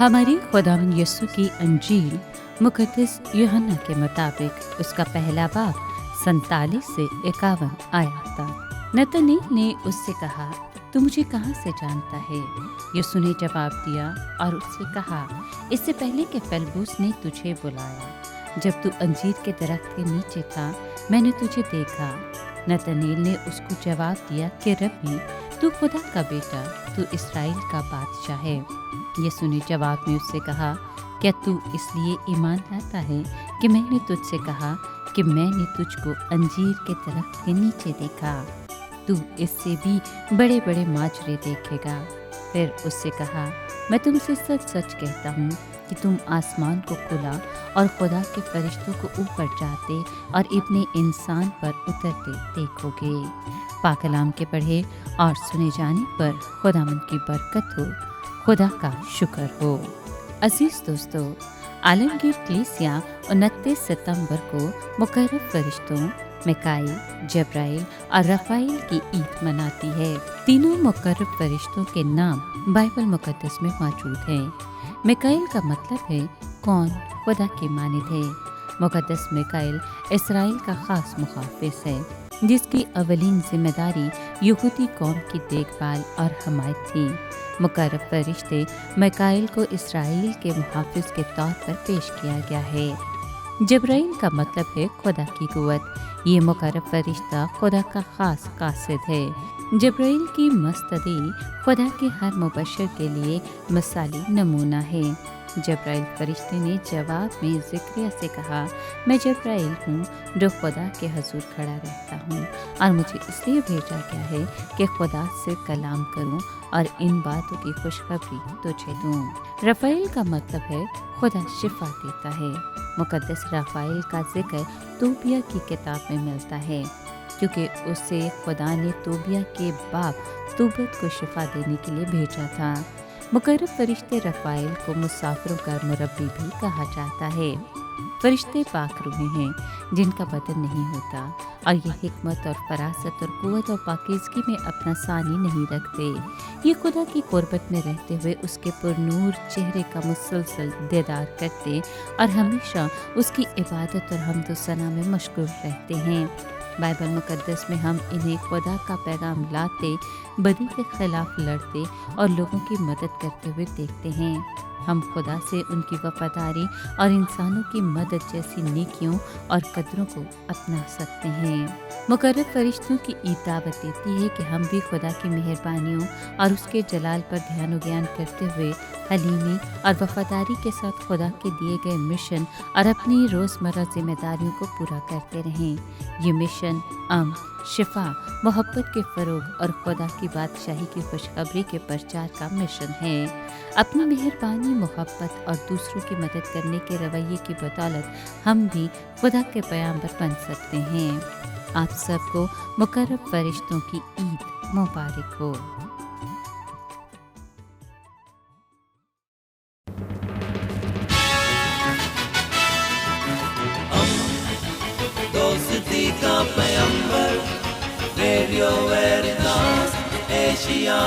हमारे खुदावंद यीशु की अंजील मुकद्दस यूहन्ना के मुताबिक उसका पहला बाब 47 से 51 आया था। नतनएल ने उससे कहा, तू मुझे कहाँ से जानता है? यीशु ने जवाब दिया और उससे कहा, इससे पहले कि फेलिक्स ने तुझे बुलाया, जब तू अंजीर के दरख्त के नीचे था, मैंने तुझे देखा। नतनएल ने उसको जवाब दिया कि रब्बी, तू खुदा का बेटा, तू इस्राएल का बादशाह है। यीशु ने जवाब में उससे कहा, क्या तू इसलिए ईमान लाता है कि मैंने तुझसे कहा कि मैंने तुझको अंजीर के दरख्त के नीचे देखा? तू इससे भी बड़े बड़े माजरे देखेगा। फिर उससे कहा, मैं तुमसे सच सच कहता हूँ कि तुम आसमान को खुला और खुदा के फरिश्तों को ऊपर जाते और इब्ने इंसान पर उतरते देखोगे। पाक कलाम के पढ़े और सुने जाने पर खुदावंद की बरकत हो, खुदा का शुक्र हो। अजीज दोस्तों, आलमगीर कलीसिया 29 सितंबर को मुकर्रब फरिश्तों मिकाईल, जब्राइल और रफ़ाइल की ईद मनाती है। तीनों मुकर्रब फरिश्तों के नाम बाइबल मुकद्दस में मौजूद हैं। मिकाईल का मतलब है कौन खुदा के मानिद है। मुकद्दस मिकाईल इसराइल का खास मुहाफिज है, जिसकी अवलीन जिम्मेदारी यहूदी कौम की देखभाल और हमायत थी। मुकर्रब फरिश्ते मिकाईल को इसराइल के मुहाफिज के तौर पर पेश किया गया है। जब्राइल का मतलब है खुदा की कुव्वत। ये मुकर्रब फरिश्ता खुदा का खास कासिद है। जब्राइल की मस्तदी खुदा के हर मुबशर के लिए मिसाली नमूना है। जब्राइल फरिश्ते ने जवाब में ज़िक्रिया से कहा, मैं जब्राइल हूँ जो खुदा के हजूर खड़ा रहता हूँ और मुझे इसलिए भेजा गया है कि खुदा से कलाम करूँ और इन बातों की खुशखबरी तुझे दूँ। रफ़ाइल का मतलब है खुदा शिफा देता है। मुकद्दस रफ़ाइल का जिक्र तोबिया की किताब में मिलता है, क्योंकि उसे खुदा ने तोबिया के बाप तोबत को शिफा देने के लिए भेजा था। मुकर्रब फरिश्ते रफ़ाइल को मुसाफिरों का मुरब्बी भी कहा जाता है। फरिश्ते पाक रूहें हैं जिनका बदन नहीं होता और ये हिकमत और फरासत और कुव्वत और पाकीज़गी में अपना सानी नहीं रखते। ये खुदा की कुर्बत में रहते हुए उसके पुरनूर चेहरे का मुसलसल दीदार करते और हमेशा उसकी इबादत और हम्द व सना में मशगूल रहते हैं। बाइबल मुकद्दस में हम इन्हें खुदा का पैगाम लाते, बदी के खिलाफ लड़ते और लोगों की मदद करते हुए देखते हैं। हम खुदा से उनकी वफादारी और इंसानों की मदद जैसी नेकियों और कदरों को अपना सकते हैं। मुकर्रब फरिश्तों की ईद दावत देती है कि हम भी खुदा की मेहरबानियों और उसके जलाल पर ध्यान ज्ञान करते हुए हलीमी और वफादारी के साथ खुदा के दिए गए मिशन और अपनी रोज़मर्रा जिम्मेदारियों को पूरा करते रहें। ये मिशन शिफा, मोहब्बत के फ़रोग और खुदा की बादशाही की खुशखबरी के प्रचार का मिशन है। अपनी मेहरबानी, मोहब्बत और दूसरों की मदद करने के रवैये की बदौलत हम भी खुदा के पैगंबर बन सकते हैं। आप सबको मुकर्रब फरिश्तों की ईद मुबारक हो। दोस्ती का पैगंबर, रेडियो वेरितास एशिया।